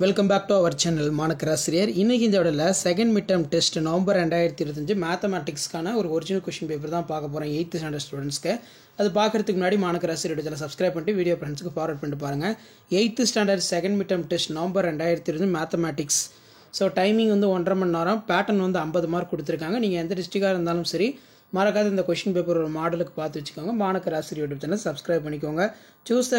Welcome back to our channel Manakkarasiriyar. இன்றைக்கி இந்த விடல second mid term test November 2025 மேத்தமேட்டிக்ஸ்க்கான ஒரு ஒரிஜினல் கொஷின் பேப்பர் தான் பார்க்க போகிறேன் 8th ஸ்டாண்டர்ட் ஸ்டூடெண்ட்ஸ்க்கு. அது பார்க்குறதுக்கு முன்னாடி மாணக்கராசிரியர் சேனல் சப்ஸ்கிரைப் பண்ணிட்டு வீடியோ ஃப்ரெண்ட்ஸுக்கு ஃபார்வர்ட் பண்ணிட்டு பாருங்கள். 8th standard second mid term test November 2025 mathematics. So timing வந்து 1.5 மணி நேரம், பேட்டர்ன் வந்து 50 மார்க் கொடுத்துருக்காங்க. நீங்கள் எந்த டிஸ்ட்ரிக்டாக இருந்தாலும் சரி மறக்காத இந்த கொஷின் பேப்பர் ஒரு மாடலுக்கு பார்த்து வச்சுக்கோங்க. மாணக்கராசிரியர் யூடியூப் சேனல் சப்ஸ்கிரைப் பண்ணிக்கோங்க. சூஸ் த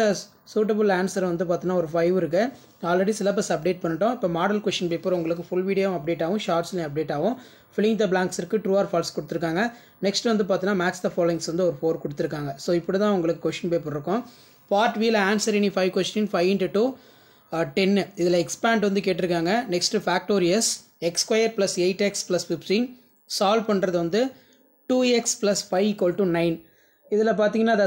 சூட்டபுள் ஆன்சர் வந்து பார்த்தீங்கன்னா ஒரு 5 இருக்குது. ஆல்ரெடி சிலபஸ் அப்டேட் பண்ணிட்டோம். இப்போ மாடல் கொஷின் பேப்பர் உங்களுக்கு ஃபுல் வீடியோவும் அப்டேட் ஆகும், ஷார்ட்ஸ்லையும் அப்டேட் ஆகும். ஃபில்லிங் த பிளாங்க்ஸ் இருக்குது, ட்ரூ ஆர் ஃபால்ஸ் கொடுத்துருக்காங்க. நெக்ஸ்ட் வந்து பார்த்தீங்கன்னா மேட்ச் த ஃபாலோயிங்ஸ் வந்து ஒரு 4 கொடுத்துருக்காங்க. ஸோ இப்படி தான் உங்களுக்கு கொஷின் பேப்பர் இருக்கும். பார்ட் வீல ஆன்சர் இனி 5 கொஸ்டின் 5 × 2 10. இதில் எக்ஸ்பேண்ட் வந்து கேட்டிருக்காங்க. Next factorise x square plus 8x plus 15 solve பண்ணுறது வந்து 2x plus 5 equal to 9. இதில் பார்த்தீங்கன்னா the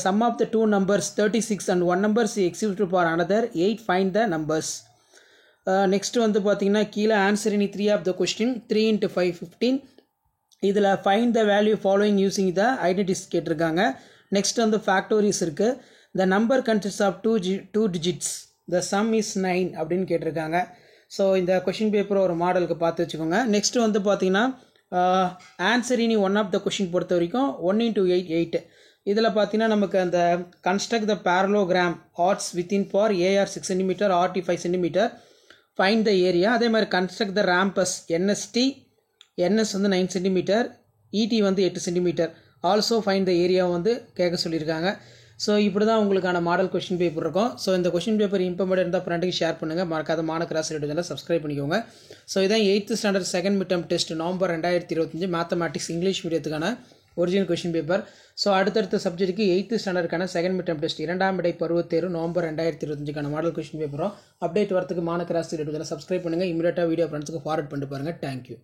sum of the two numbers 36 and one number is executed for another 8. Find the numbers. Next வந்து பார்த்தீங்கன்னா கீழே ஆன்சர் இனி 3 of the question 3 × 5 15. இதில் find the value following using the identities கேட்டிருக்காங்க. Next வந்து ஃபேக்டோரியஸ் இருக்குது. the number consists of two digits, the sum is 9 அப்படின்னு கேட்டிருக்காங்க. ஸோ இந்த கொஷின் பேப்பர் ஒரு மாடலுக்கு பார்த்து வச்சுக்கோங்க. நெக்ஸ்ட் வந்து பார்த்தீங்கன்னா ஆன்சர் இனி 1 ஆஃப் த கொஷின் பொறுத்த வரைக்கும் 1 × 8 8. இதில் பார்த்தீங்கன்னா நமக்கு அந்த construct the parallelogram arts within for AR 6 cm RT 5 cm find the area. அதே மாதிரி construct the rhombus NSD NS வந்து 9 cm இடி வந்து 8 cm also find the area வந்து கேட்க சொல்லியிருக்காங்க. ஸோ இப்படி தான் உங்களுக்கான மாடல் கொஷின் பேப்பர் இருக்கும். ஸோ இந்த கொஷின் பேப்பர் இம்பார்ட்டன்ட் இருந்தால் ஃப்ரெண்டுக்கு ஷேர் பண்ணுங்கள். மறக்காத மாணக்கராசிரியர் சேனலை சப்ஸ்கிரைப் பண்ணிக்கோங்க. ஸோ இதான் 8th standard second mid term test November 2025 mathematics English மீடியத்துக்கான ஒரிஜினல் கொஷின் பேப்பர். ஸோ அடுத்தடுத்த சப்ஜெக்ட்டுக்கு 8th ஸ்டாண்டர்டுக்கான செகண்ட் மிட் டர்ம் டெஸ்ட் 2ஆம் இடை பருவத் தேர்வு நவம்பர் 2025 மாடல் கொஷின் பேப்பரும் அப்டேட் வரதுக்கு மாணக்கராசிரியர் சேனலை சப்ஸ்கிரைப் பண்ணுங்கள். இமீடியட்டாக வீடியோ ஃப்ரெண்ட்ஸுக்கு ஃபார்வர்ட் பண்ணிட்டு பாருங்கள். தேங்க்யூ.